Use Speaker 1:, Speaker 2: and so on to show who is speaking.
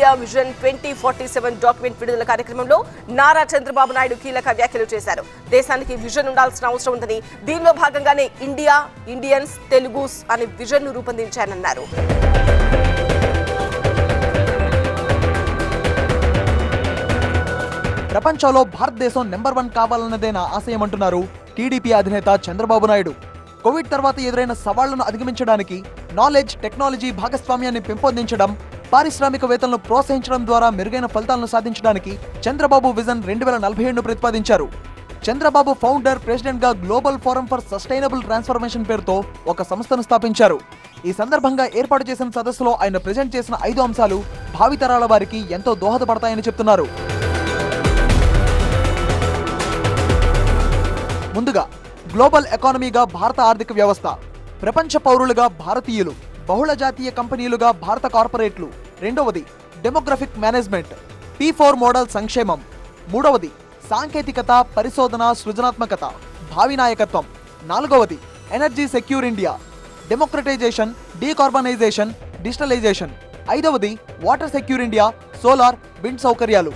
Speaker 1: India vision 2047 document విడుదల కార్యక్రమంలో నారా చంద్రబాబు నాయుడు కీలక వ్యాఖ్యలు చేశారు. దేశానికి విజన్ ఉండాల్సిన అవసరం ఉందని, దీనిలో భాగంగానే ఇండియా, ఇండియన్స్, తెలుగుస్ అనే విజన్ ను రూపొందించానన్నారు.
Speaker 2: ప్రపంచంలో భారతదేశం నెంబర్ 1 కావాలన్నదే నా ఆశయం అంటున్నారు టీడీపీ అధినేత చంద్రబాబు నాయుడు. కోవిడ్ తర్వాత ఎదురైన సవాళ్లను అధిగమించడానికి నాలెడ్జ్, టెక్నాలజీ భాగస్వామ్యాన్ని పెంపొందించడం, పారిశ్రామికవేత్తలను ప్రోత్సహించడం ద్వారా మెరుగైన ఫలితాలను సాధించడానికి చంద్రబాబు విజన్ 2047ను ప్రతిపాదించారు. చంద్రబాబు ఫౌండర్, ప్రెసిడెంట్ గా global forum for sustainable transformation పేరుతో ఒక సంస్థను స్థాపించారు. ఈ సందర్భంగా ఏర్పాటు చేసిన సదస్సులో ఆయన ప్రెజెంట్ చేసిన 5 అంశాలు భావితరాల వారికి ఎంతో దోహదపడతాయని చెప్తున్నారు. ముందుగా, గ్లోబల్ ఎకానమీగా భారత ఆర్థిక వ్యవస్థ, ప్రపంచ పౌరులుగా భారతీయులు, బహుళ జాతీయ కంపెనీలుగా భారత కార్పొరేట్లు. రెండవది, డెమోగ్రఫిక్ మేనేజ్మెంట్, P4 మోడల్ సంక్షేమం. మూడవది, సాంకేతికత, పరిశోధన, సృజనాత్మకత, భావి నాయకత్వం. నాలుగవది, energy secure India, democratisation, decarbonisation, digitalisation. ఐదవది, water secure India, solar, wind సౌకర్యాలు.